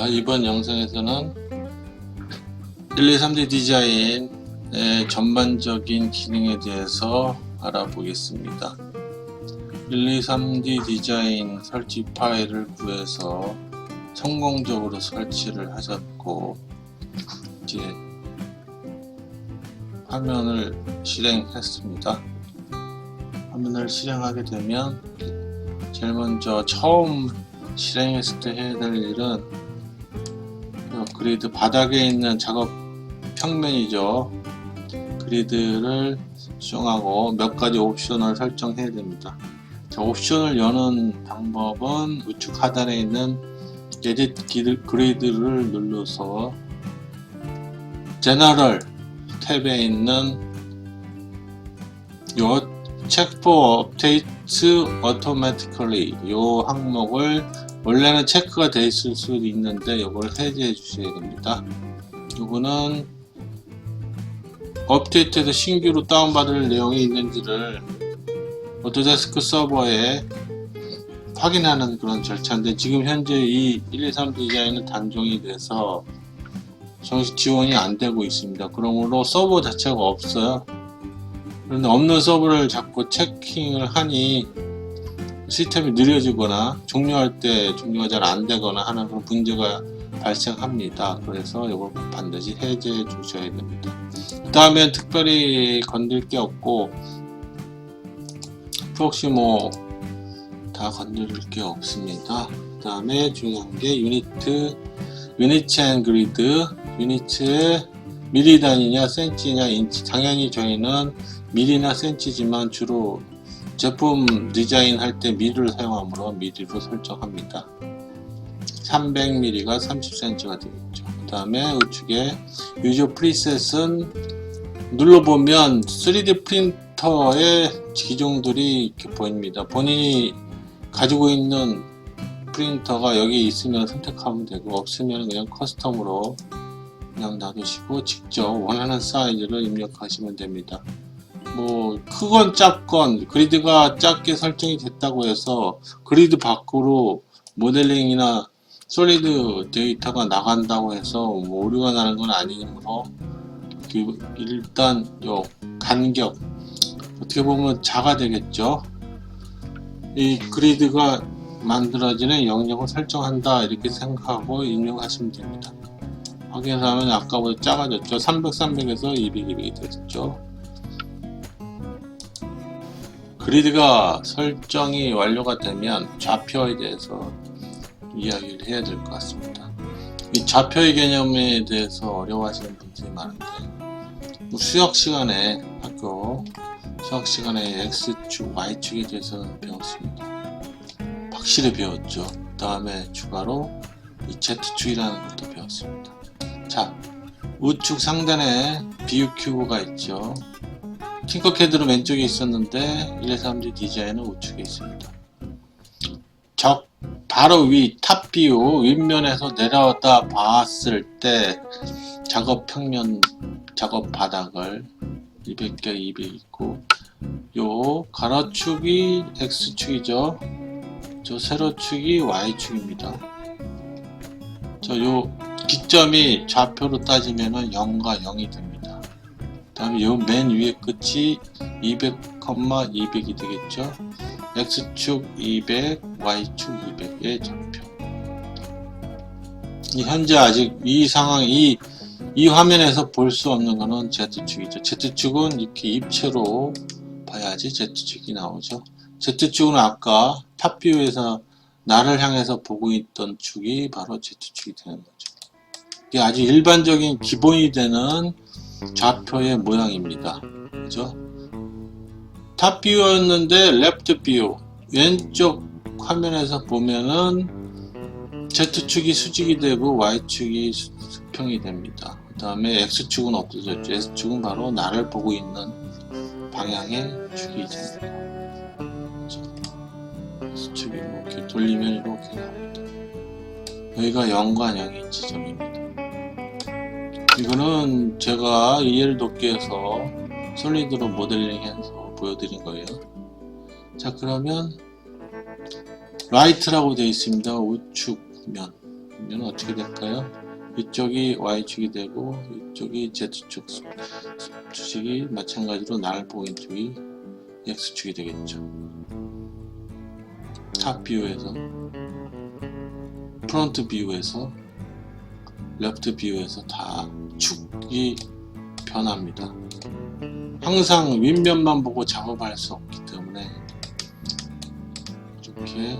이번 영상에서는 123D 디자인의 전반적인 기능에 대해서 알아보겠습니다. 123D 디자인 설치 파일을 구해서 성공적으로 설치를 하셨고, 이제 화면을 실행했습니다. 화면을 실행하게 되면 제일 먼저 처음 실행했을 때 해야 될 일은 그리드 바닥에 있는 작업 평면이죠. 그리드를 수정하고 몇 가지 옵션을 설정해야 됩니다. 자, 옵션을 여는 방법은 우측 하단에 있는 에디트 그리드를 눌러서 제너럴 탭에 있는 요 체크 for updates automatically 요 항목을 원래는 체크가 되어 있을 수도 있는데 이걸 해제해 주셔야 됩니다. 이거는 업데이트해서 신규로 다운받을 내용이 있는지를 오토데스크 서버에 확인하는 그런 절차인데, 지금 현재 이 123 디자인은 단종이 돼서 정식 지원이 안 되고 있습니다. 그러므로 서버 자체가 없어요. 그런데 없는 서버를 자꾸 체킹을 하니 시스템이 느려지거나 종료할 때 종료가 잘 안 되거나 하는 그런 문제가 발생합니다. 그래서 이걸 반드시 해제해 주셔야 됩니다. 그 다음에 특별히 건들 게 없고, 프록시 다 건드릴 게 없습니다. 그 다음에 중요한 게 유니트 앤 그리드, 유니트의 미리 단위냐 센치냐 인치. 당연히 저희는 미리나 센치지만 주로 제품 디자인 할 때 미리를 사용하므로 미리로 설정합니다. 300mm가 30cm가 되겠죠. 그 다음에 우측에 유저 프리셋은 눌러보면 3D 프린터의 기종들이 이렇게 보입니다. 본인이 가지고 있는 프린터가 여기 있으면 선택하면 되고, 없으면 그냥 커스텀으로 그냥 놔두시고 직접 원하는 사이즈를 입력하시면 됩니다. 크건 작건 그리드가 작게 설정이 됐다고 해서 그리드 밖으로 모델링이나 솔리드 데이터가 나간다고 해서 오류가 나는 건 아니므로, 일단 요 간격 어떻게 보면 자가 되겠죠. 이 그리드가 만들어지는 영역을 설정한다 이렇게 생각하고 입력하시면 됩니다. 확인하면 아까보다 작아졌죠. 300, 300에서 200, 200이 됐죠. 그리드가 설정이 완료가 되면 좌표에 대해서 이야기를 해야 될 것 같습니다. 이 좌표의 개념에 대해서 어려워하시는 분들이 많은데, 수학 시간에 학교 수학 시간에 X축, Y축에 대해서 배웠습니다. 확실히 배웠죠. 그 다음에 추가로 이 Z축이라는 것도 배웠습니다. 자, 우측 상단에 비유 큐브가 있죠. 팅커캐드는 왼쪽에 있었는데 123D 디자인은 우측에 있습니다. 바로 위 탑 비유 윗면에서 내려다 봤을 때 작업 평면, 작업 바닥을 200개 200 있고, 요 가로축이 X축이죠. 저 세로축이 Y축입니다. 요 기점이 좌표로 따지면은 0과 0이 됩니다. 그 다음에 요 맨 위에 끝이 200, 200이 되겠죠. X축 200, Y축 200의 좌표. 현재 아직 이 상황, 이 화면에서 볼 수 없는 거는 Z축이죠. Z축은 이렇게 입체로 봐야지 Z축이 나오죠. Z축은 아까 탑뷰에서 나를 향해서 보고 있던 축이 바로 Z축이 되는 거죠. 이게 아주 일반적인 기본이 되는 좌표의 모양입니다. 그죠? 탑뷰였는데 레프트 뷰, 왼쪽 화면에서 보면은 Z축이 수직이 되고 Y축이 수평이 됩니다. 그 다음에 X축은 없어졌죠. X축은 바로 나를 보고 있는 방향의 축이 됩니다. X축이 이렇게 돌리면 이렇게 나옵니다. 여기가 0과 0의 지점입니다. 이거는 제가 이해를 돕기 위해서 솔리드로 모델링해서 보여드린 거예요. 자, 그러면 라이트라고 되어 있습니다. 우측면. 그러면 어떻게 될까요? 이쪽이 Y축이 되고 이쪽이 Z축 수식이 마찬가지로 날 보인 쪽이 X축이 되겠죠. 탑 뷰에서, 프론트 뷰에서, 레프트 뷰에서 다 축이 변합니다. 항상 윗면만 보고 작업할 수 없기 때문에 이렇게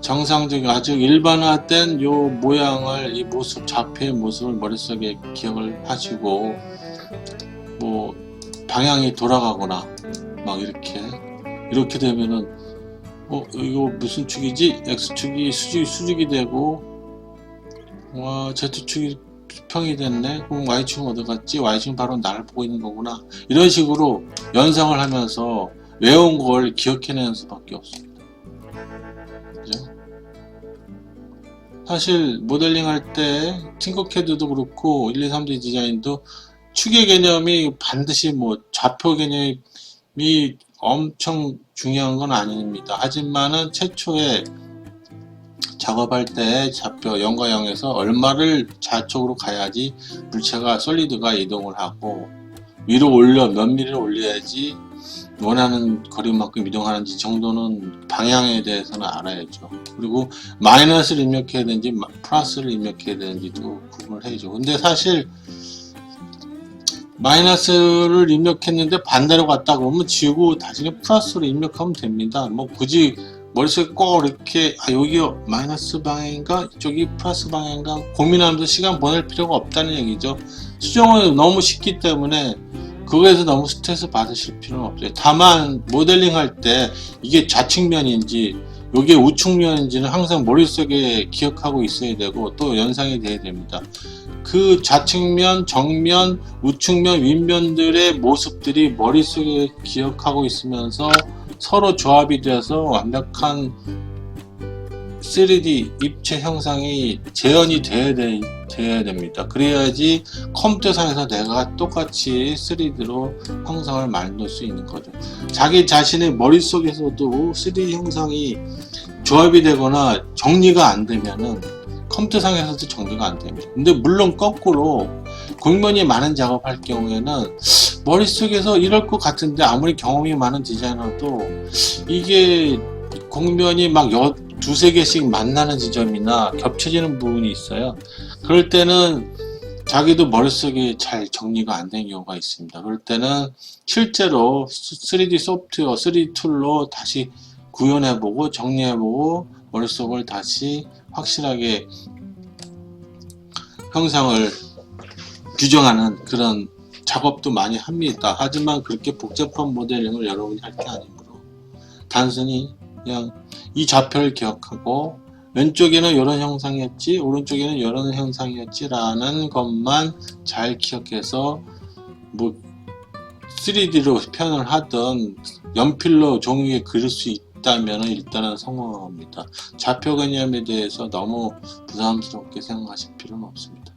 정상적인 아주 일반화된 요 모양을, 이 모습, 좌표의 모습을 머릿속에 기억을 하시고, 뭐 방향이 돌아가거나 막 이렇게 되면은 이거 무슨 축이지? X축이 수직이 되고, 와, Z축이 수평이 됐네. 그럼 Y축은 어디 갔지? Y축은 바로 나를 보고 있는 거구나. 이런 식으로 연상을 하면서 외운 걸 기억해내는 수밖에 없습니다. 그죠? 사실 모델링 할 때 팅커캐드도 그렇고 1, 2, 3D 디자인도 축의 개념이 반드시 뭐 좌표 개념이 엄청 중요한 건 아닙니다. 하지만은 최초에 작업할 때 좌표 0과 0에서 얼마를 좌측으로 가야지 물체가 솔리드가 이동을 하고, 위로 올려 몇 미리를 올려야지 원하는 거리만큼 이동하는지 정도는 방향에 대해서는 알아야죠. 그리고 마이너스를 입력해야 되는지 플러스를 입력해야 되는지도 구분을 해야죠. 근데 사실 마이너스를 입력했는데 반대로 갔다 그러면 지우고 다시 플러스로 입력하면 됩니다. 뭐 굳이 머릿속에 꼭 이렇게 여기가 마이너스 방향인가 이쪽이 플러스 방향인가 고민하면서 시간 보낼 필요가 없다는 얘기죠. 수정은 너무 쉽기 때문에 그거에서 너무 스트레스 받으실 필요는 없어요. 다만 모델링 할 때 이게 좌측면인지 이게 우측면인지는 항상 머릿속에 기억하고 있어야 되고 또 연상이 돼야 됩니다. 그 좌측면, 정면, 우측면, 윗면들의 모습들이 머릿속에 기억하고 있으면서 서로 조합이 돼서 완벽한 3D 입체 형상이 재현이 돼야 됩니다. 그래야지 컴퓨터상에서 내가 똑같이 3D로 형상을 만들 수 있는 거죠. 자기 자신의 머릿속에서도 3D 형상이 조합이 되거나 정리가 안 되면은 컴퓨터상에서도 정리가 안 됩니다. 근데 물론 거꾸로 공면이 많은 작업할 경우에는 머릿속에서 이럴 것 같은데 아무리 경험이 많은 디자이너도 이게 공면이 막 두세 개씩 만나는 지점이나 겹쳐지는 부분이 있어요. 그럴 때는 자기도 머릿속에 잘 정리가 안 된 경우가 있습니다. 그럴 때는 실제로 3D 소프트웨어, 3D 툴로 다시 구현해보고 정리해보고 머릿속을 다시 확실하게 형상을 규정하는 그런 작업도 많이 합니다. 하지만 그렇게 복잡한 모델링을 여러분이 할 게 아니므로 단순히 그냥 이 좌표를 기억하고 왼쪽에는 이런 형상이었지 오른쪽에는 이런 형상이었지 라는 것만 잘 기억해서 뭐 3D로 표현을 하든 연필로 종이에 그릴 수 있다면 일단은 성공합니다. 좌표 개념에 대해서 너무 부담스럽게 생각하실 필요는 없습니다.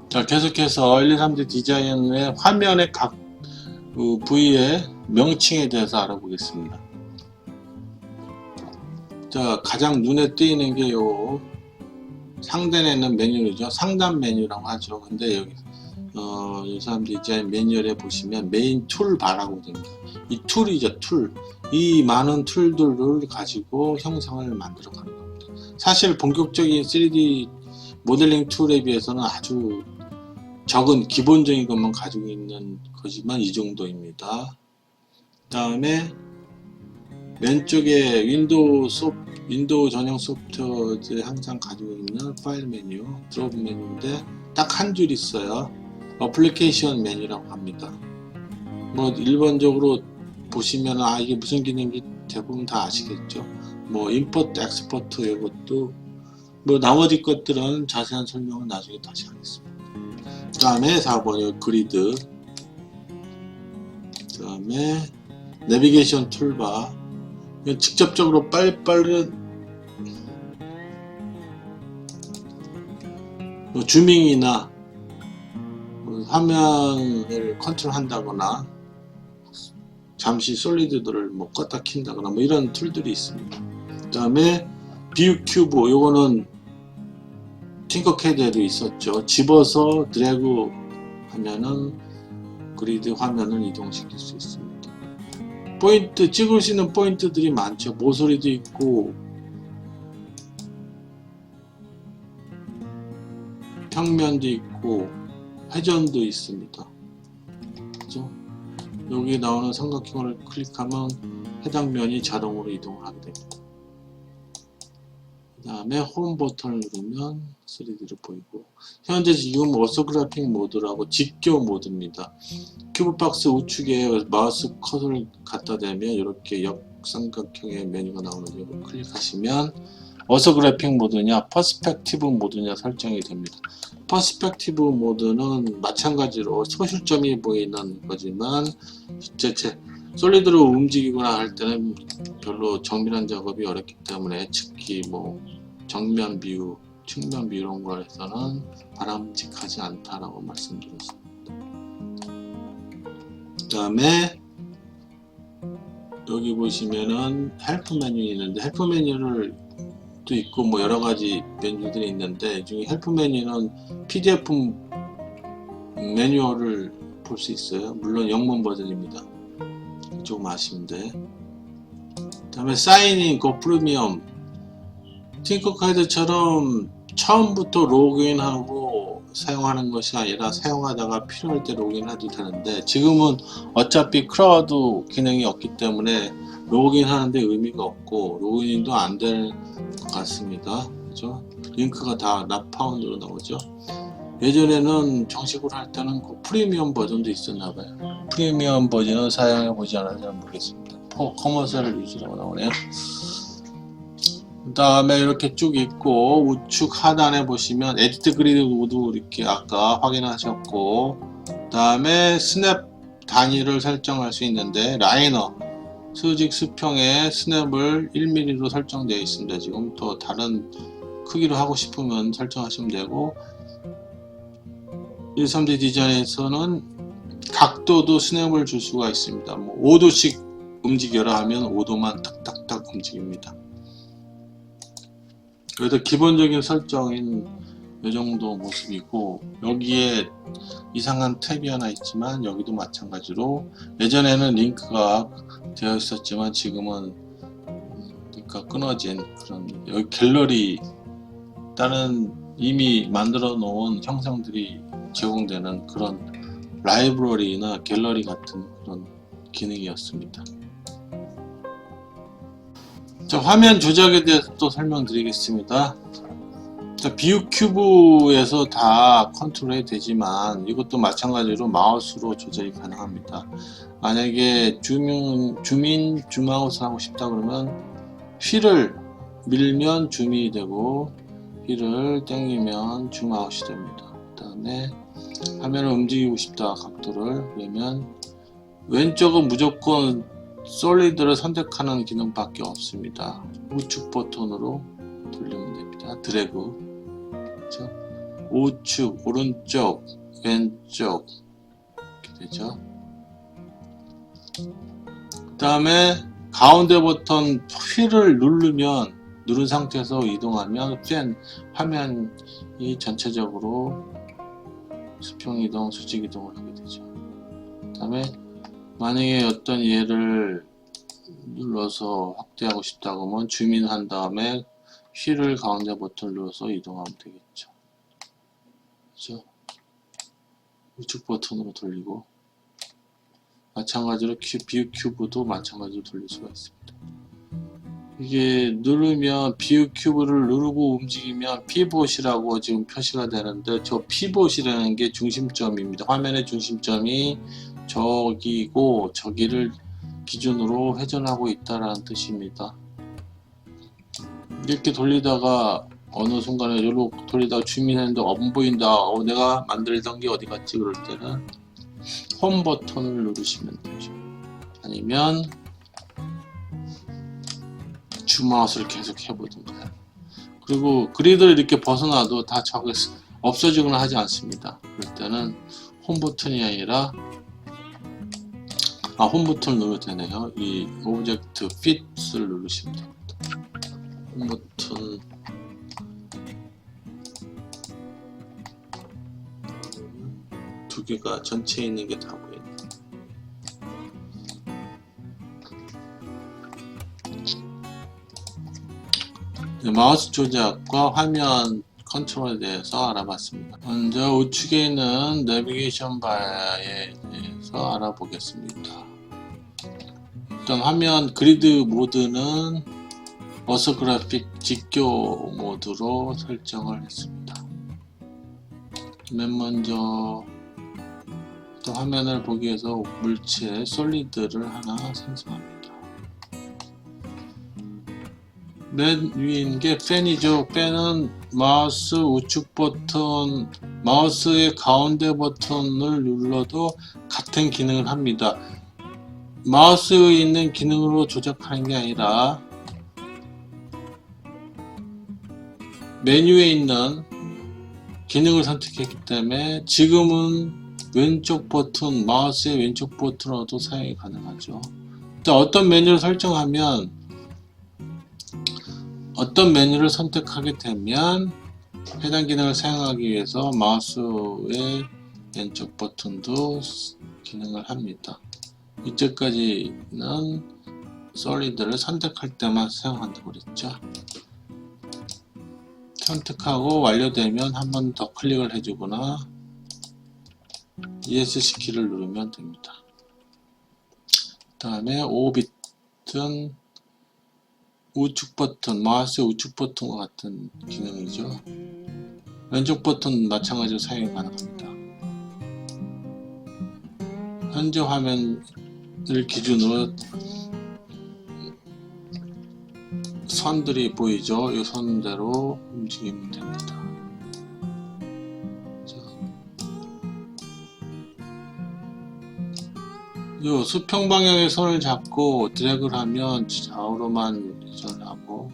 자, 계속해서 1, 2, 3D 디자인의 화면의 각 부위의 명칭에 대해서 알아보겠습니다. 자, 가장 눈에 띄는 게 요 상단에 있는 메뉴죠. 상단 메뉴라고 하죠. 근데 여기 1, 3D 디자인 매뉴얼에 보시면 메인 툴바라고 됩니다. 이 툴이죠, 툴. 이 많은 툴들을 가지고 형상을 만들어 가는 겁니다. 사실 본격적인 3D 모델링 툴에 비해서는 아주 적은 기본적인 것만 가지고 있는 거지만 이 정도입니다. 그 다음에 왼쪽에 윈도우 전용 소프트웨어들이 항상 가지고 있는 파일 메뉴, 드롭 메뉴인데 딱 한 줄 있어요. 어플리케이션 메뉴라고 합니다. 뭐 일반적으로 보시면 이게 무슨 기능인지 대부분 다 아시겠죠. 뭐 임포트, 엑스포트 이것도 뭐 나머지 것들은 자세한 설명은 나중에 다시 하겠습니다. 그 다음에 4번 그리드, 그 다음에 내비게이션 툴바. 직접적으로 빨리빨리 뭐 주밍이나 뭐 화면을 컨트롤한다거나 잠시 솔리드들을 뭐 껐다 킨다거나 뭐 이런 툴들이 있습니다. 그 다음에 뷰 큐브, 요거는 팅커캐드에도 있었죠. 집어서 드래그 하면은 그리드 화면을 이동시킬 수 있습니다. 포인트, 찍을 수 있는 포인트들이 많죠. 모서리도 있고 평면도 있고 회전도 있습니다. 그죠? 여기 나오는 삼각형을 클릭하면 해당 면이 자동으로 이동을 하게 됩니다. 그 다음에 홈 버튼을 누르면 3D로 보이고, 현재 지금 오소그래픽 모드라고 직교 모드입니다. 큐브박스 우측에 마우스 커서를 갖다 대면 이렇게 역삼각형의 메뉴가 나오는데 이걸 클릭하시면 오소그래픽 모드냐 퍼스펙티브 모드냐 설정이 됩니다. 퍼스펙티브 모드는 마찬가지로 소실점이 보이는 거지만 실제 솔리드로 움직이거나 할 때는 별로 정밀한 작업이 어렵기 때문에 특히 뭐 정면 뷰, 측면 뷰 이런 거에서는 바람직하지 않다라고 말씀드렸습니다. 그 다음에 여기 보시면은 헬프 메뉴 있는데 헬프 메뉴를 또 있고 뭐 여러 가지 메뉴들이 있는데 이 중에 헬프 메뉴는 PDF 매뉴얼을 볼 수 있어요. 물론 영문 버전입니다. 조금 아쉬운데. 그 다음에 사인인 고 프리미엄, 팅커캐드처럼 처음부터 로그인하고 사용하는 것이 아니라 사용하다가 필요할 때 로그인해도 되는데 지금은 어차피 크라우드 기능이 없기 때문에 로그인 하는데 의미가 없고 로그인도 안 될 것 같습니다. 그죠? 링크가 다 not found로 나오죠. 예전에는 정식으로 할 때는 그 프리미엄 버전도 있었나봐요. 프리미엄 버전은 사용해 보지 않아서 잘 모르겠습니다. 커머셜 유지라고 나오네요. 그 다음에 이렇게 쭉 있고 우측 하단에 보시면 에디트 그리드 모두 이렇게 아까 확인하셨고, 그 다음에 스냅 단위를 설정할 수 있는데 라이너 수직 수평의 스냅을 1mm로 설정되어 있습니다. 지금 또 다른 크기로 하고 싶으면 설정하시면 되고, 13D 디자인에서는 각도도 스냅을 줄 수가 있습니다. 뭐 5도씩 움직여라 하면 5도만 딱딱딱 움직입니다. 그래도 기본적인 설정인 이 정도 모습이고, 여기에 이상한 탭이 하나 있지만 여기도 마찬가지로 예전에는 링크가 되어 있었지만 지금은 링크가 끊어진 그런, 여기 갤러리, 다른 이미 만들어 놓은 형상들이 제공되는 그런 라이브러리나 갤러리 같은 그런 기능이었습니다. 자, 화면 조작에 대해서 또 설명드리겠습니다. 자, 뷰 큐브에서 다 컨트롤이 되지만 이것도 마찬가지로 마우스로 조절이 가능합니다. 만약에 줌인, 줌아웃을 하고 싶다 그러면 휠을 밀면 줌이 되고 휠을 당기면 줌아웃이 됩니다. 그 다음에 화면을 움직이고 싶다 각도를, 그러면 왼쪽은 무조건 솔리드를 선택하는 기능밖에 없습니다. 우측 버튼으로 돌리면 됩니다. 드래그, 그렇죠? 우측, 오른쪽, 왼쪽 이렇게 되죠. 그 다음에 가운데 버튼 휠을 누른 상태에서 이동하면 화면이 전체적으로 수평 이동, 수직 이동을 하게 되죠. 그 다음에 만약에 어떤 얘를 눌러서 확대하고 싶다고 하면 줌인 다음에 휠을 가운데 버튼을 눌러서 이동하면 되겠죠. 그렇죠? 우측 버튼으로 돌리고, 마찬가지로 뷰 큐브도 마찬가지로 돌릴 수가 있습니다. 이게 누르면 뷰 큐브를 누르고 움직이면 피봇이라고 지금 표시가 되는데, 저 피봇이라는 게 중심점입니다. 화면의 중심점이 저기고 저기를 기준으로 회전하고 있다라는 뜻입니다. 이렇게 돌리다가 어느 순간에 여기로 돌리다가 줌인했는데 안 보인다, 내가 만들던 게 어디 갔지, 그럴 때는 홈 버튼을 누르시면 되죠. 아니면 줌아웃을 계속 해보든가요. 그리고 그리드를 이렇게 벗어나도 다 저기 없어지거나 하지 않습니다. 그럴 때는 홈 버튼이 아니라 홈 버튼을 누르면 되네요. 이 오브젝트 핏을 누르시면 됩니다. 홈 버튼 두 개가 전체에 있는 게 다 보이네요. 마우스 조작과 화면 컨트롤에 대해서 알아봤습니다. 먼저 우측에 있는 내비게이션 바에 대해서 알아보겠습니다. 일단 화면 그리드 모드는 어서그래픽 직교 모드로 설정을 했습니다. 맨 먼저 화면을 보기 위해서 물체 솔리드를 하나 생성합니다. 맨 위에 있는 게 펜이죠. 펜은 마우스 우측 버튼, 마우스의 가운데 버튼을 눌러도 같은 기능을 합니다. 마우스에 있는 기능으로 조작하는 게 아니라 메뉴에 있는 기능을 선택했기 때문에 지금은 왼쪽 버튼, 마우스의 왼쪽 버튼으로도 사용이 가능하죠. 어떤 메뉴를 설정하면 어떤 메뉴를 선택하게 되면 해당 기능을 사용하기 위해서 마우스의 왼쪽 버튼도 기능을 합니다. 이때까지는 솔리드를 선택할 때만 사용한다고 그랬죠. 선택하고 완료되면 한 번 더 클릭을 해주거나 ESC 키를 누르면 됩니다. 그 다음에 오빗은 우측 버튼, 마우스의 우측 버튼과 같은 기능이죠. 왼쪽 버튼 마찬가지로 사용이 가능합니다. 현재 화면을 기준으로 선들이 보이죠. 이 선대로 움직이면 됩니다. 이 수평 방향의 선을 잡고 드래그를 하면 좌우로만 이전을 하고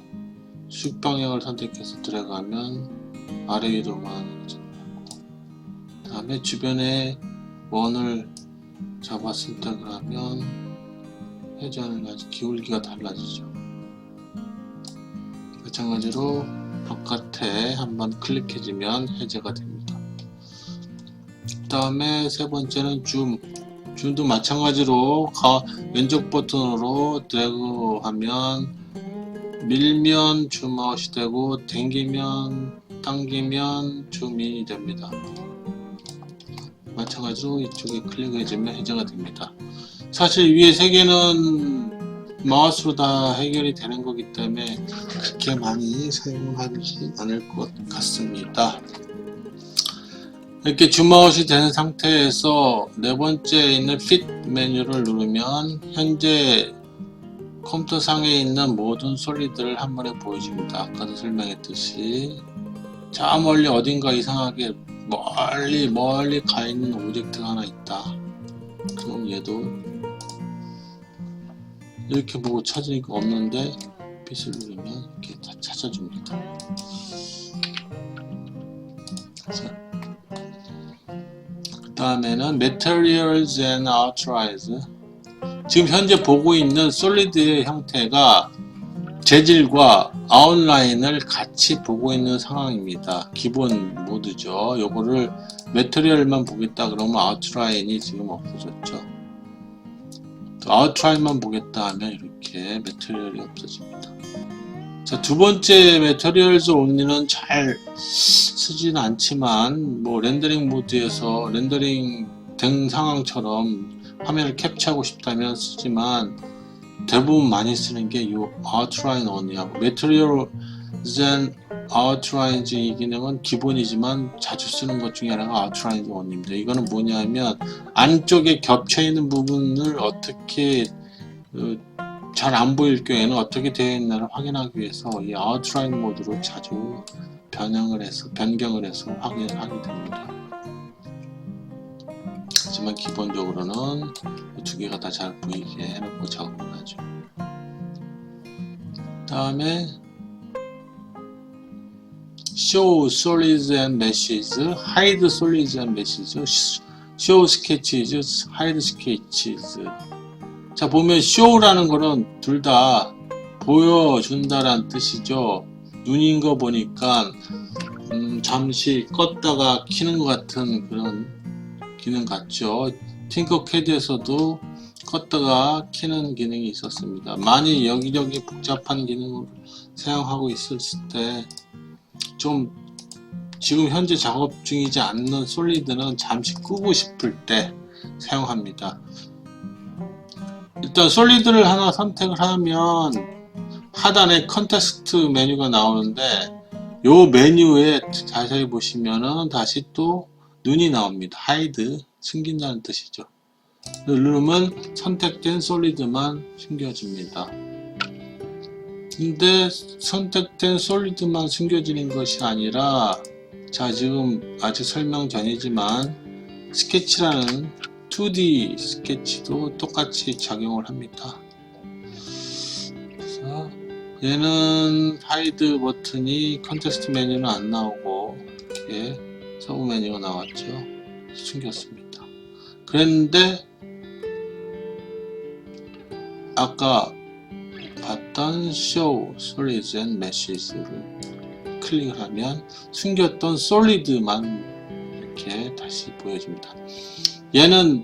수직 방향을 선택해서 드래그하면 아래 위로만 이전을 하고 그 다음에 주변에 원을 잡았을 때 그러면 회전을 기울기가 달라지죠. 마찬가지로 바깥에 한번 클릭해주면 해제가 됩니다. 그 다음에 세 번째는 줌도 마찬가지로 왼쪽 버튼으로 드래그하면 밀면 줌아웃이 되고 당기면 줌인이 됩니다. 마찬가지로 이쪽에 클릭해주면 해제가 됩니다. 사실 위에 세 개는 마우스로 다 해결이 되는 거기 때문에 그렇게 많이 사용하지 않을 것 같습니다. 이렇게 줌아웃이 된 상태에서 네 번째에 있는 핏 메뉴를 누르면 현재 컴퓨터 상에 있는 모든 솔리드를 한 번에 보여줍니다. 아까도 설명했듯이 저 멀리 어딘가 이상하게 멀리 가 있는 오브젝트가 하나 있다. 그럼 얘도 이렇게 보고 찾으니까 없는데 핏을 누르면 이렇게 다 찾아줍니다. 그 다음에는 Materials and Outlines. 지금 현재 보고 있는 솔리드의 형태가 재질과 아웃라인을 같이 보고 있는 상황입니다. 기본 모드죠. 요거를 메테리얼만 보겠다 그러면 아웃라인이 지금 없어졌죠. 아웃라인만 보겠다 하면 이렇게 메테리얼이 없어집니다. 자, 두 번째 메테리얼즈 온리는 잘 쓰지는 않지만 렌더링 모드에서 렌더링 된 상황처럼 화면을 캡처하고 싶다면 쓰지만 대부분 많이 쓰는 게 이 아웃라인 only하고 Materials and Outlines 이 기능은 기본이지만 자주 쓰는 것 중에 하나가 Outlines only입니다. 이거는 뭐냐면 안쪽에 겹쳐 있는 부분을 어떻게 잘 안 보일 경우에는 어떻게 되어 있나를 확인하기 위해서 이 아웃라인 모드로 자주 변경을 해서 확인을 하게 됩니다. 하지만 기본적으로는 두 개가 다 잘 보이게 해놓고 작업을 하죠. 다음에 show solids and meshes, hide solids and meshes, show sketches, hide sketches. 자, 보면 show라는 거는 둘 다 보여준다란 뜻이죠. 눈인 거 보니까 잠시 껐다가 켜는 것 같은 그런 기능 같죠. 팅커캐드에서도 껐다가 켜는 기능이 있었습니다. 많이 여기저기 복잡한 기능을 사용하고 있을 때 좀 지금 현재 작업 중이지 않는 솔리드는 잠시 끄고 싶을 때 사용합니다. 일단 솔리드를 하나 선택을 하면 하단에 컨텍스트 메뉴가 나오는데 요 메뉴에 자세히 보시면은 다시 또 눈이 나옵니다. 하이드, 숨긴다는 뜻이죠. 누르면 선택된 솔리드만 숨겨집니다. 근데 선택된 솔리드만 숨겨지는 것이 아니라, 자, 지금 아직 설명 전이지만 스케치라는 2D 스케치도 똑같이 작용을 합니다. 그래서 얘는 하이드 버튼이 컨텍스트 메뉴는 안 나오고 이렇게 서브 메뉴가 나왔죠. 숨겼습니다. 그랬는데 아까 봤던 Show Solids and Meshes를 클릭을 하면 숨겼던 솔리드만 이렇게 다시 보여줍니다. 얘는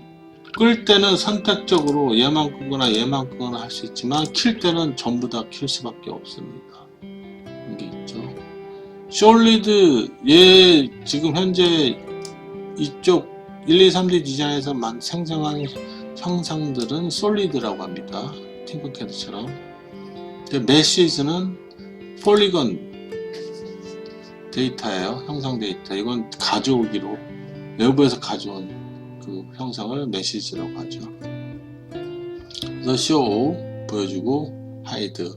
끌 때는 선택적으로 얘만 끄거나 얘만 끄거나 할 수 있지만 킬 때는 전부 다 킬 수밖에 없습니다. 이게 있죠. 솔리드, 얘 지금 현재 이쪽 1, 2, 3D 디자인에서 생성한 형상들은 솔리드라고 합니다. 팅커캐드처럼. 메시즈는 폴리건 데이터예요. 형상 데이터. 이건 가져오기로 외부에서 가져온 그 형상을 메시지라고 하죠. 그래서 show 보여주고 hide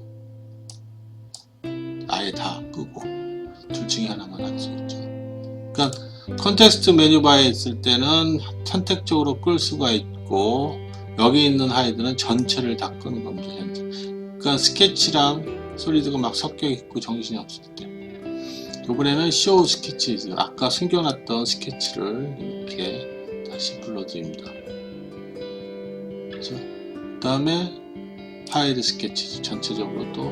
아예 다 끄고 둘 중에 하나만 할 수 있죠. 그러니까 컨텍스트 메뉴바에 있을 때는 선택적으로 끌 수가 있고 여기 있는 hide는 전체를 다 끄는 겁니다. 현재. 그러니까 스케치랑 솔리드가 막 섞여 있고 정신이 없을 때. 이번에는 show sketches, 아까 숨겨놨던 스케치를 이렇게 다시 불러드립니다. 그렇죠? 그 다음에 hide sketches, 전체적으로 또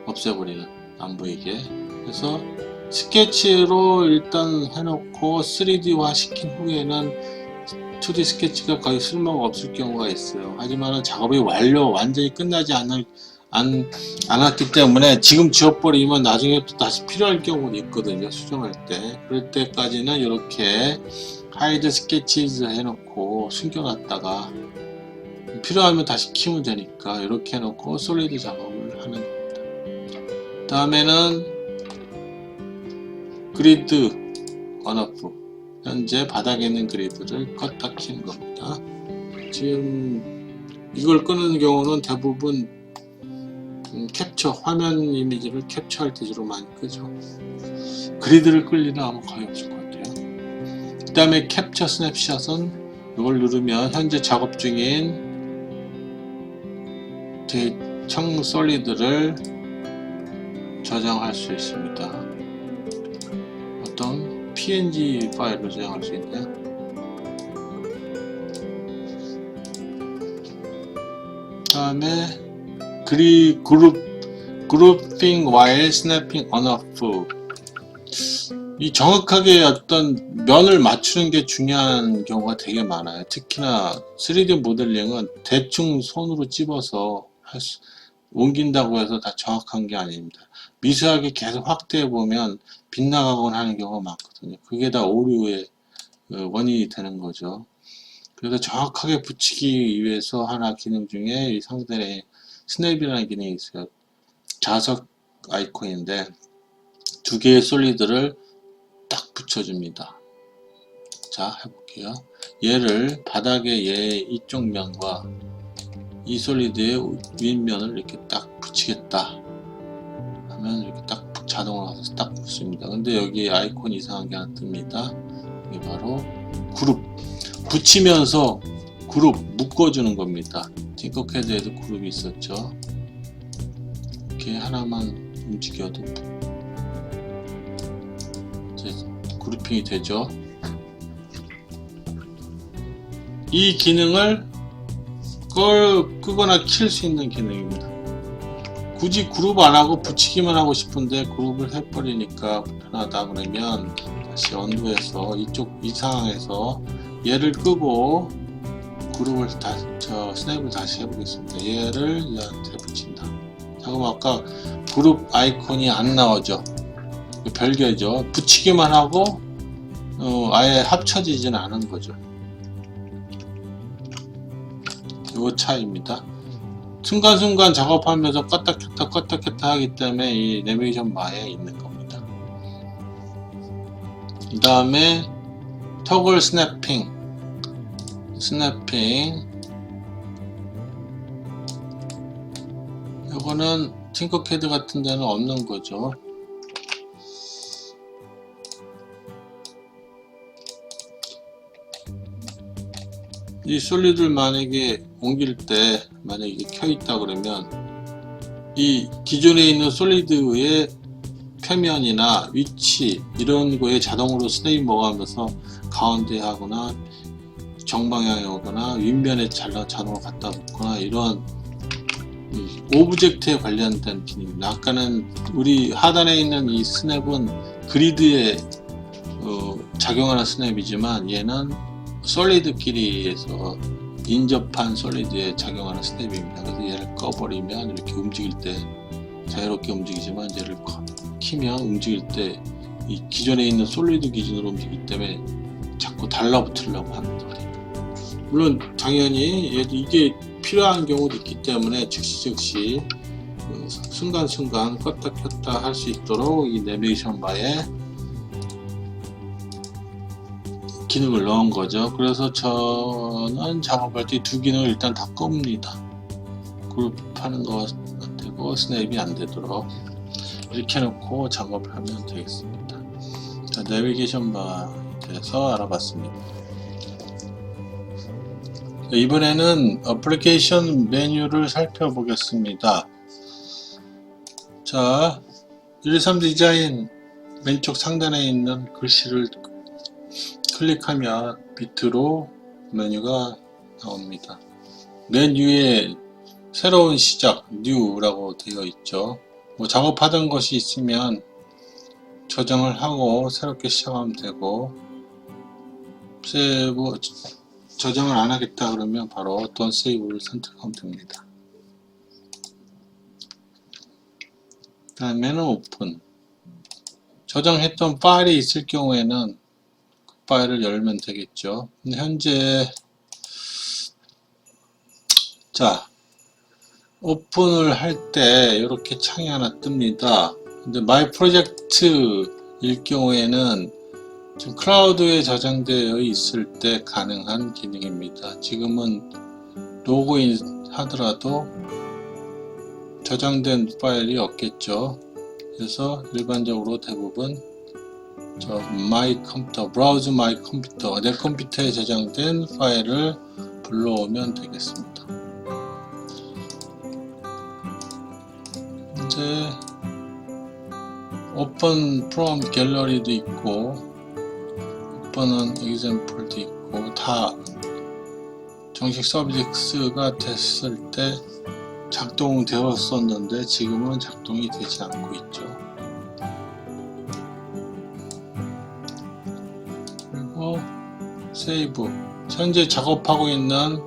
없애버리는, 안 보이게. 그래서 스케치로 일단 해놓고 3D화 시킨 후에는 2D 스케치가 거의 쓸모가 없을 경우가 있어요. 하지만 작업이 완전히 끝나지 않았기 때문에 지금 지워버리면 나중에 또 다시 필요할 경우도 있거든요. 수정할 때. 그럴 때까지는 이렇게 hide sketches 해놓고 숨겨놨다가 필요하면 다시 키우면 되니까 이렇게 해놓고 솔리드 작업을 하는 겁니다. 다음에는 그리드 언오프, 현재 바닥에 있는 그리드를 껐다 켜는 겁니다. 지금 이걸 끄는 경우는 대부분 캡처, 화면 이미지를 캡처할 때 주로 많이 끄죠. 그리드를 끌 일은 아마 거의 없을 것 같아요. 그 다음에 캡처 스냅샷은 이걸 누르면 현재 작업 중인 청 솔리드를 저장할 수 있습니다. 어떤 PNG 파일로 저장할 수 있네요. 그 다음에 그룹핑 while snapping on off, 이 정확하게 어떤 면을 맞추는 게 중요한 경우가 되게 많아요. 특히나 3D 모델링은 대충 손으로 찝어서 옮긴다고 해서 다 정확한 게 아닙니다. 미세하게 계속 확대해 보면 빗나가곤 하는 경우가 많거든요. 그게 다 오류의 원인이 되는 거죠. 그래서 정확하게 붙이기 위해서 하나 기능 중에 이 상단에 스냅이라는 기능이 있어요. 자석 아이콘인데 두 개의 솔리드를 딱 붙여줍니다. 자, 해볼게요. 얘를 바닥에 얘 이쪽 면과 이 솔리드의 윗면을 이렇게 딱 붙이겠다 하면 이렇게 딱 자동으로 가서 딱 붙습니다. 근데 여기 아이콘 이상한 게 하나 뜹니다. 이게 바로 그룹, 붙이면서 그룹 묶어주는 겁니다. 팅커캐드에도 그룹이 있었죠. 이렇게 하나만 움직여도 그룹핑이 되죠. 이 기능을 끄거나 킬 수 있는 기능입니다. 굳이 그룹 안하고 붙이기만 하고 싶은데 그룹을 해버리니까 불편하다 그러면 다시 언두해서 이 상황에서 얘를 끄고 그룹을 스냅을 다시 해보겠습니다. 얘를 얘한테 붙인다. 자, 그럼 아까 그룹 아이콘이 안 나오죠. 별개죠. 붙이기만 하고 아예 합쳐지지는 않은 거죠. 요 차이입니다. 순간순간 작업하면서 껐다 켰다 하기 때문에 이 내비게이션 바에 있는 겁니다. 그 다음에 토글 스냅핑 요거는 팅커캐드 같은 데는 없는 거죠. 이 솔리드를 만약에 옮길 때 만약에 이게 켜있다 그러면 이 기존에 있는 솔리드의 표면이나 위치 이런 거에 자동으로 스냅이 먹어가면서 가운데 하거나 정방향에 오거나 윗면에 자동으로 갖다 놓거나 이런 오브젝트에 관련된 기능입니다. 아까는 우리 하단에 있는 이 스냅은 그리드에 작용하는 스냅이지만 얘는 솔리드끼리에서 인접한 솔리드에 작용하는 스냅입니다. 그래서 얘를 꺼버리면 이렇게 움직일 때 자유롭게 움직이지만 얘를 키면 움직일 때 이 기존에 있는 솔리드 기준으로 움직이기 때문에 자꾸 달라붙으려고 합니다. 물론 당연히 이게 필요한 경우도 있기 때문에 즉시 순간순간 껐다 켰다 할 수 있도록 이 내비게이션 바에 기능을 넣은 거죠. 그래서 저는 작업할 때 두 기능을 일단 다 끕니다. 그룹하는 거 안 되고 스냅이 안 되도록 이렇게 해놓고 작업을 하면 되겠습니다. 자, 내비게이션 바에 대해서 알아봤습니다. 이번에는 어플리케이션 메뉴를 살펴보겠습니다. 자, 123 디자인 왼쪽 상단에 있는 글씨를 클릭하면 밑으로 메뉴가 나옵니다. 맨 위에 새로운 시작, 뉴라고 되어 있죠. 뭐 작업하던 것이 있으면 저장을 하고 새롭게 시작하면 되고, 세이브 저장을 안 하겠다 그러면 바로 어떤 세이브를 선택하면 됩니다. 다음에는 오픈. 저장했던 파일이 있을 경우에는 그 파일을 열면 되겠죠. 근데 현재 자, 오픈을 할 때 이렇게 창이 하나 뜹니다. 근데 마이 프로젝트일 경우에는 지금 클라우드에 저장되어 있을 때 가능한 기능입니다. 지금은 로그인 하더라도 저장된 파일이 없겠죠. 그래서 일반적으로 대부분 마이 컴퓨터, 브라우즈 마이 컴퓨터, 내 컴퓨터에 저장된 파일을 불러오면 되겠습니다. 이제 오픈 프롬 갤러리도 있고 오픈은 example도 있고 다 정식 서비스가 됐을 때 작동되었었는데 지금은 작동이 되지 않고 있죠. 그리고 세이브, 현재 작업하고 있는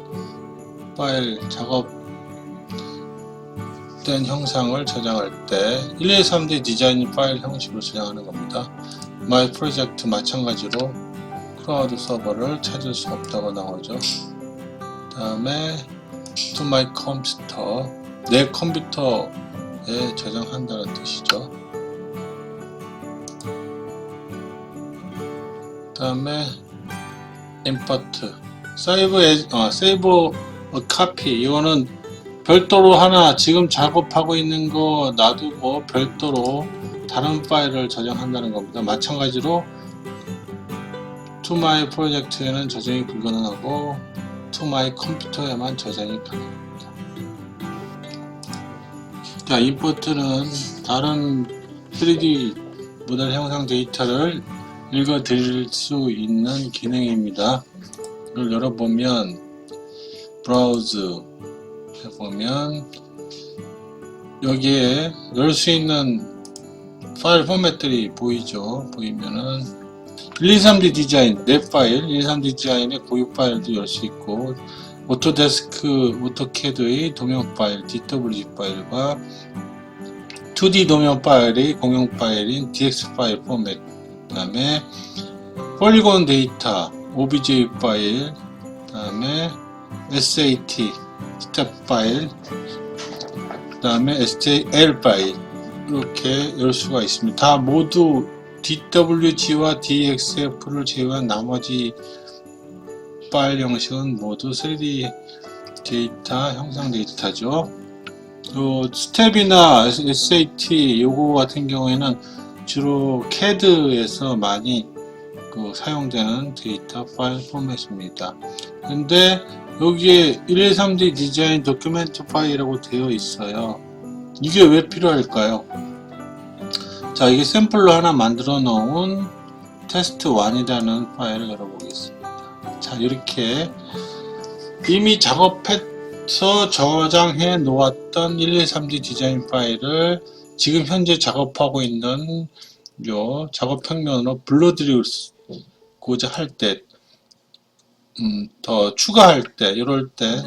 파일, 작업된 형상을 저장할 때 123D 디자인 파일 형식으로 저장하는 겁니다. 마이 프로젝트 마찬가지로 클라우드 서버를 찾을 수 없다고 나오죠. 그 다음에 to my computer, 내 컴퓨터에 저장한다는 뜻이죠. 그 다음에 import, save a copy, 이거는 별도로 하나 지금 작업하고 있는 거 놔두고 별도로 다른 파일을 저장한다는 겁니다. 마찬가지로 to my project에는 저장이 불가능하고 to my 컴퓨터에만 저장이 가능합니다. 자, import는 다른 3D 모델 형상 데이터를 읽어 드릴 수 있는 기능입니다. 이걸 열어보면 브라우즈 해보면 여기에 열 수 있는 파일 포맷들이 보이죠. 보이면은 123D 디자인 내 파일, 123D 디자인의 고유 파일도 열 수 있고 오토데스크, 오토캐드의 도면 파일, DWG 파일과 2D 도면 파일의 공용 파일인 DX 파일 포맷, 그 다음에 폴리곤 데이터, OBJ 파일, 그 다음에 SAT 스텝 파일, 그 다음에 STL 파일 이렇게 열 수가 있습니다. 다 모두 DWG와 DXF를 제외한 나머지 파일 형식은 모두 3D 데이터, 형상 데이터죠. 스텝이나 SAT 요거 같은 경우에는 주로 CAD에서 많이 사용되는 데이터 파일 포맷입니다. 근데 여기에 123D 디자인 도큐멘트 파일이라고 되어 있어요. 이게 왜 필요할까요? 자, 이게 샘플로 하나 만들어 놓은 테스트 1이라는 파일을 열어보겠습니다. 자, 이렇게 이미 작업해서 저장해 놓았던 123D 디자인 파일을 지금 현재 작업하고 있는 요 작업 평면으로 불러드리고자 할 때, 더 추가할 때, 이럴 때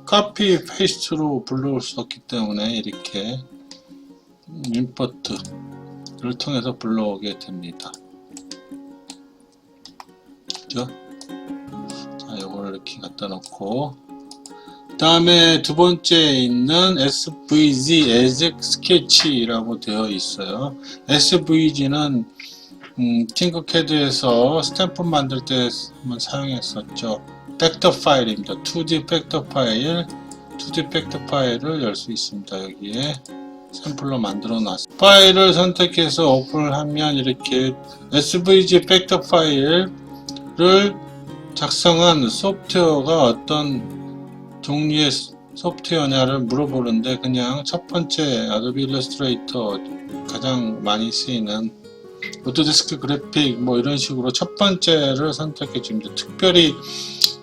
카피 페이스트로 불러올 수 없기 때문에 이렇게 임포트를 통해서 불러오게 됩니다. 그죠? 자, 요걸 이렇게 갖다 놓고, 그 다음에 두 번째 있는 SVG as sketch라고 되어 있어요. SVG는 팅커캐드에서 스탬프 만들 때 한번 사용했었죠. 팩터 파일입니다. 2D 팩터 파일, 2D 팩터 파일을 열 수 있습니다. 여기에 샘플로 만들어 놨습니다. 파일을 선택해서 오픈을 하면 이렇게 SVG 팩터 파일을 작성한 소프트웨어가 어떤 종류의 소프트웨어냐를 물어보는데 그냥 첫 번째 아도비 일러스트레이터 가장 많이 쓰이는 오토데스크 그래픽 뭐 이런 식으로 첫 번째를 선택해 줍니다. 특별히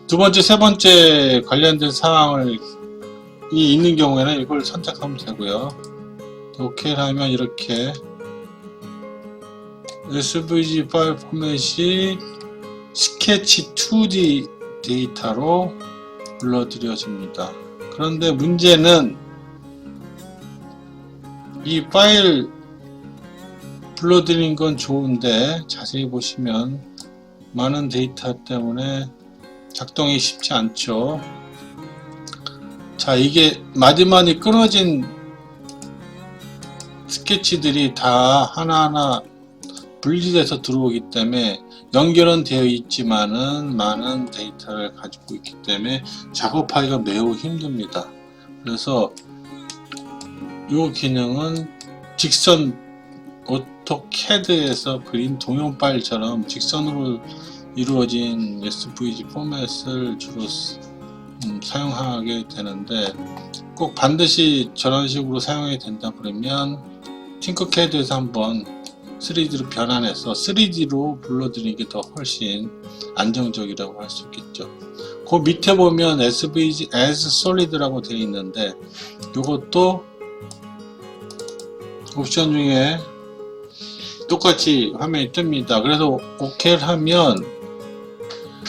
두 번째, 세 번째 관련된 사항이 있는 경우에는 이걸 선택하면 되고요. 오케이를 하면 이렇게 SVG 파일 포맷이 스케치 2D 데이터로 불러들여집니다. 그런데 문제는 이 파일 불러들인 건 좋은데 자세히 보시면 많은 데이터 때문에 작동이 쉽지 않죠. 자, 이게 마디마디 끊어진 스케치들이 다 하나하나 분리돼서 들어오기 때문에 연결은 되어 있지만은 많은 데이터를 가지고 있기 때문에 작업하기가 매우 힘듭니다. 그래서 이 기능은 직선 오토캐드에서 그린 동영 파일처럼 직선으로 이루어진 SVG 포맷을 주로 사용하게 되는데 꼭 반드시 저런 식으로 사용해야 된다 그러면 팅커캐드에서 한번 3D로 변환해서 3D로 불러드리는 게 더 훨씬 안정적이라고 할 수 있겠죠. 그 밑에 보면 SVG as solid라고 되어 있는데 이것도 옵션 중에 똑같이 화면이 뜹니다. 그래서 OK를 하면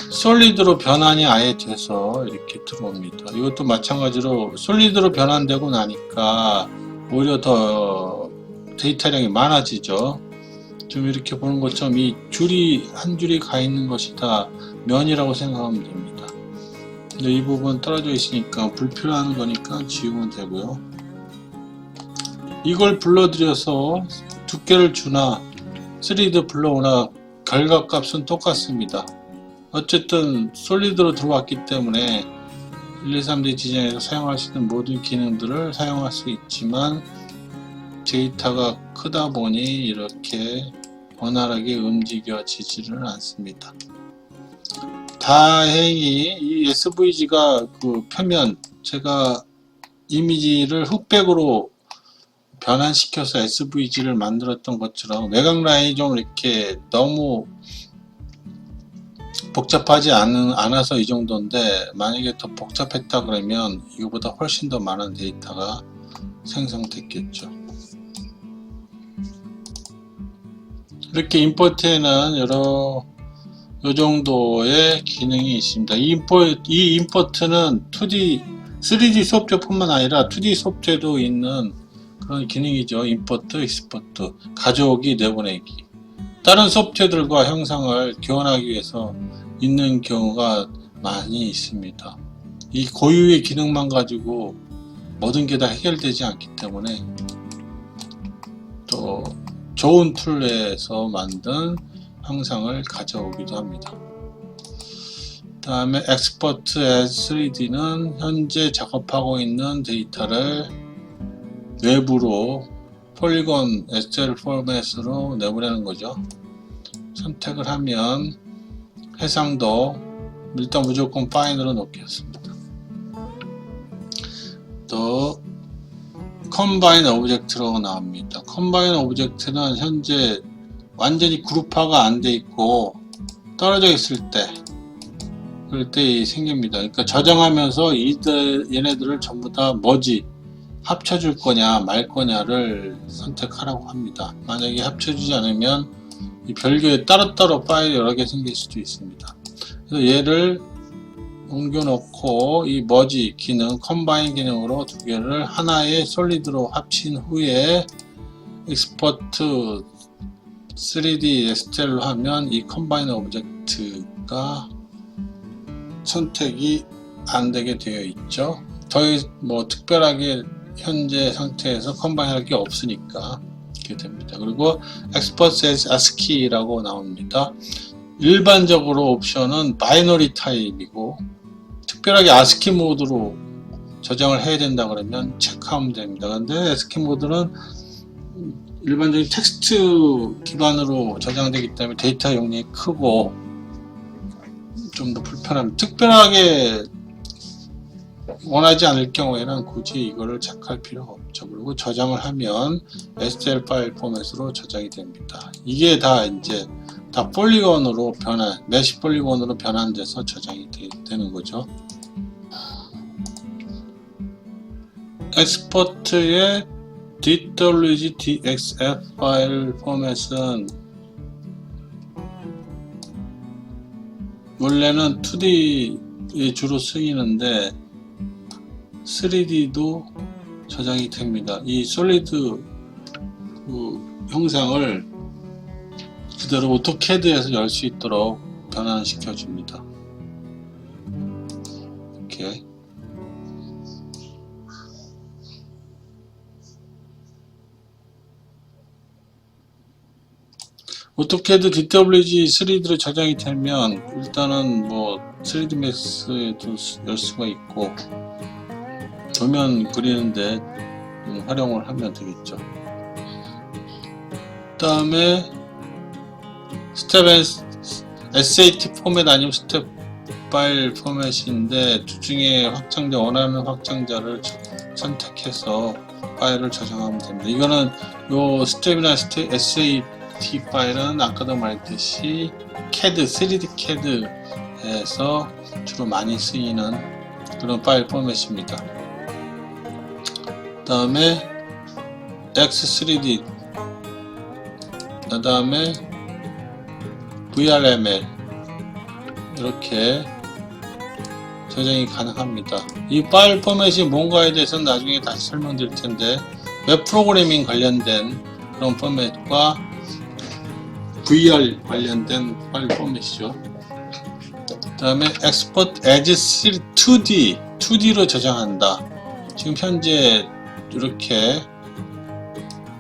솔리드로 변환이 아예 돼서 이렇게 들어옵니다. 이것도 마찬가지로 솔리드로 변환되고 나니까 오히려 더 데이터량이 많아지죠. 좀 이렇게 보는 것처럼 이 줄이 한 줄이 가 있는 것이 다 면이라고 생각하면 됩니다. 근데 이 부분 떨어져 있으니까 불필요한 거니까 지우면 되고요. 이걸 불러들여서 두께를 주나 3D 불러오나 결과값은 똑같습니다. 어쨌든 솔리드로 들어왔기 때문에 123D 디자인에서 사용할 수 있는 모든 기능들을 사용할 수 있지만 데이터가 크다 보니 이렇게 원활하게 움직여지지를 않습니다. 다행히 이 SVG가 그 표면 제가 이미지를 흑백으로 변환시켜서 SVG를 만들었던 것처럼 외곽 라인이 좀 이렇게 너무 복잡하지 않아서 이 정도인데, 만약에 더 복잡했다 그러면 이거보다 훨씬 더 많은 데이터가 생성됐겠죠. 이렇게 임포트에는 요 정도의 기능이 있습니다. 이 임포트는 2D, 3D 소프트뿐만 아니라 2D 소프트에도 있는 그런 기능이죠. 임포트, 익스포트, 가져오기, 내보내기. 다른 소프트웨어들과 형상을 교환하기 위해서 있는 경우가 많이 있습니다. 이 고유의 기능만 가지고 모든 게 다 해결되지 않기 때문에 또 좋은 툴에서 만든 형상을 가져오기도 합니다. 다음에 Export as 3D는 현재 작업하고 있는 데이터를 외부로 폴리곤 STL 포맷으로 내보내는 거죠. 선택을 하면 해상도 일단 무조건 파인으로 놓겠습니다. 또 컴바인 오브젝트로 나옵니다. 컴바인 오브젝트는 현재 완전히 그룹화가 안 돼 있고 떨어져 있을 때, 그럴 때 생깁니다. 그러니까 저장하면서 얘네들을 전부 다 머지 합쳐줄 거냐 말 거냐를 선택하라고 합니다. 만약에 합쳐주지 않으면 이 별개의 따로따로 파일이 여러 개 생길 수도 있습니다. 그래서 얘를 옮겨 놓고 이 머지 기능, 컴바인 기능으로 두 개를 하나의 솔리드로 합친 후에 익스포트 3D STL로 하면 이 컴바인 오브젝트가 선택이 안 되게 되어 있죠. 더 뭐 특별하게 현재 상태에서 컴바인 할 게 없으니까 이렇게 됩니다. 그리고 Export as ASCII라고 나옵니다. 일반적으로 옵션은 바이너리 타입이고 특별하게 ASCII 모드로 저장을 해야 된다 그러면 체크하면 됩니다. 근데 ASCII 모드는 일반적인 텍스트 기반으로 저장되기 때문에 데이터 용량이 크고 좀 더 불편합니다. 특별하게 원하지 않을 경우에는 굳이 이거를 체크할 필요가 없죠. 그리고 저장을 하면 STL 파일 포맷으로 저장이 됩니다. 이게 다 이제 다 폴리곤으로 메시 폴리곤으로 변환돼서 저장이 되는 거죠. 엑스포트의 DWG DXF 파일 포맷은 원래는 2D에 주로 쓰이는데 3D도 저장이 됩니다. 이 솔리드 형상을 그대로 오토캐드에서 열 수 있도록 변환시켜 줍니다. 이렇게 오토캐드 DWG 3D로 저장이 되면 일단은 뭐 3D 맥스에도 열 수가 있고 도면 그리는데 활용을 하면 되겠죠. 그 다음에 스텝 SAT 포맷 아니면 스텝 파일 포맷인데 두 중에 원하는 확장자를 선택해서 파일을 저장하면 됩니다. 이거는 요 스텝이나 SAT 파일은 아까도 말했듯이 CAD, 3D CAD에서 주로 많이 쓰이는 그런 파일 포맷입니다. 그 다음에 X3D, 그 다음에 VRML 이렇게 저장이 가능합니다. 이 파일 포맷이 뭔가에 대해서는 나중에 다시 설명드릴 텐데 웹 프로그래밍 관련된 그런 포맷과 VR 관련된 파일 포맷이죠. 그 다음에 Export as 2D로 저장한다. 지금 현재 이렇게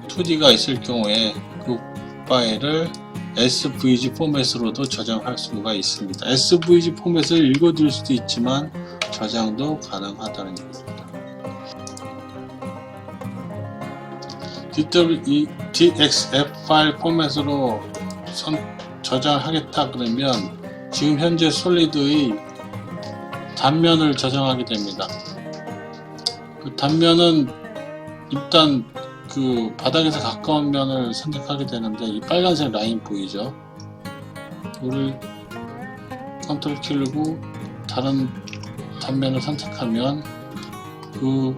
2D가 있을 경우에 그 파일을 SVG 포맷으로도 저장할 수가 있습니다. SVG 포맷을 읽어둘 수도 있지만 저장도 가능하다는 얘기입니다. DXF 파일 포맷으로 저장하겠다 그러면 지금 현재 솔리드의 단면을 저장하게 됩니다. 그 단면은 일단 그 바닥에서 가까운 면을 선택하게 되는데 이 빨간색 라인 보이죠? 이거를 컨트롤 키 누르고 다른 단면을 선택하면 그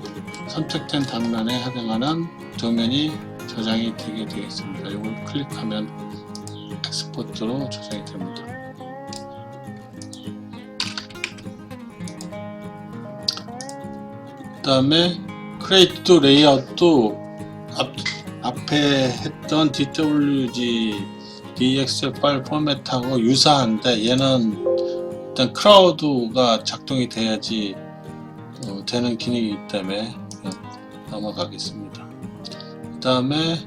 선택된 단면에 해당하는 도면이 저장이 되게 되겠습니다. 이걸 클릭하면 엑스포트로 저장이 됩니다. 그 다음에 크레이트 레이아웃도 앞에 했던 DWG DXL 파일 포맷하고 유사한데 얘는 일단 크라우드가 작동이 돼야지 되는 기능이기 때문에 넘어가겠습니다. 그 다음에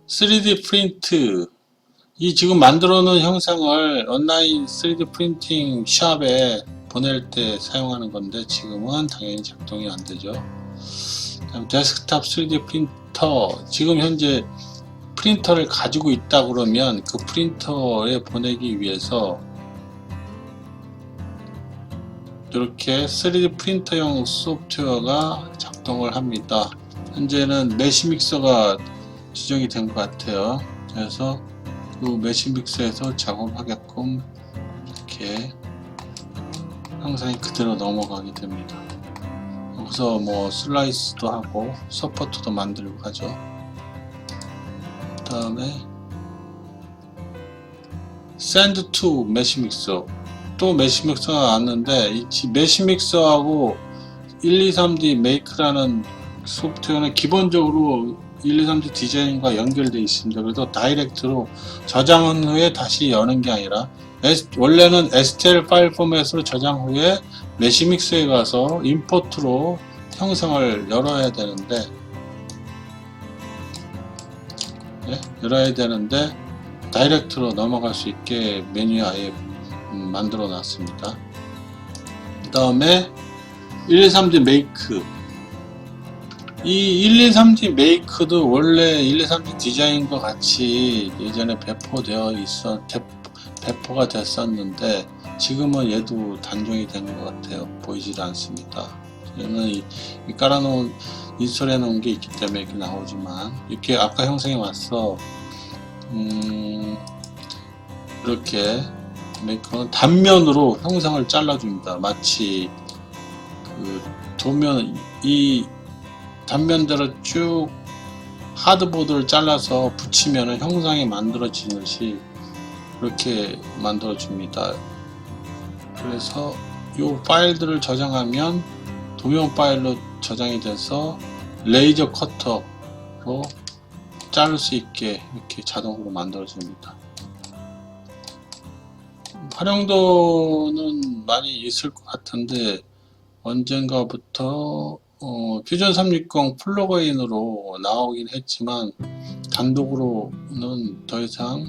3D 프린트, 이 지금 만들어 놓은 형상을 온라인 3D 프린팅 샵에 보낼 때 사용하는 건데 지금은 당연히 작동이 안 되죠. 데스크탑 3D 프린터, 지금 현재 프린터를 가지고 있다 그러면 그 프린터에 보내기 위해서 이렇게 3D 프린터용 소프트웨어가 작동을 합니다. 현재는 메시 믹서가 지정이 된 것 같아요. 그래서 그 메시 믹서에서 작업하게끔 이렇게 형상이 그대로 넘어가게 됩니다. 여기서 뭐 슬라이스도 하고 서포트도 만들고 하죠. 그 다음에 Send to 메시 믹서, 또 메시 믹서가 왔는데 이 메시 믹서하고 123D 메이크라는 소프트웨어는 기본적으로 123D 디자인과 연결되어 있습니다. 그래서 다이렉트로 저장한 후에 다시 여는 게 아니라 원래는 STL 파일 포맷으로 저장 후에 메시 믹서에 가서 임포트로 형상을 열어야 되는데 다이렉트로 넘어갈 수 있게 메뉴에 아예 만들어 놨습니다. 그 다음에 123D 메이크, 이 123D 메이크도 원래 123D 디자인과 같이 예전에 배포가 됐었는데 지금은 얘도 단종이 된 것 같아요. 보이지도 않습니다. 얘는 이 깔아놓은 인스톨해 놓은 게 있기 때문에 이렇게 나오지만, 이렇게 아까 형상이 왔어. 이렇게 메이커는 단면으로 형상을 잘라줍니다. 마치 그 도면, 이 단면대로 쭉 하드보드를 잘라서 붙이면 형상이 만들어지듯이 그렇게 만들어줍니다. 그래서 이 파일들을 저장하면 도면 파일로 저장이 돼서 레이저 커터로 자를 수 있게 이렇게 자동으로 만들어집니다. 활용도는 많이 있을 것 같은데 언젠가부터 퓨전 360 플러그인으로 나오긴 했지만 단독으로는 더 이상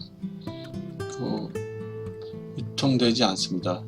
유통되지 않습니다.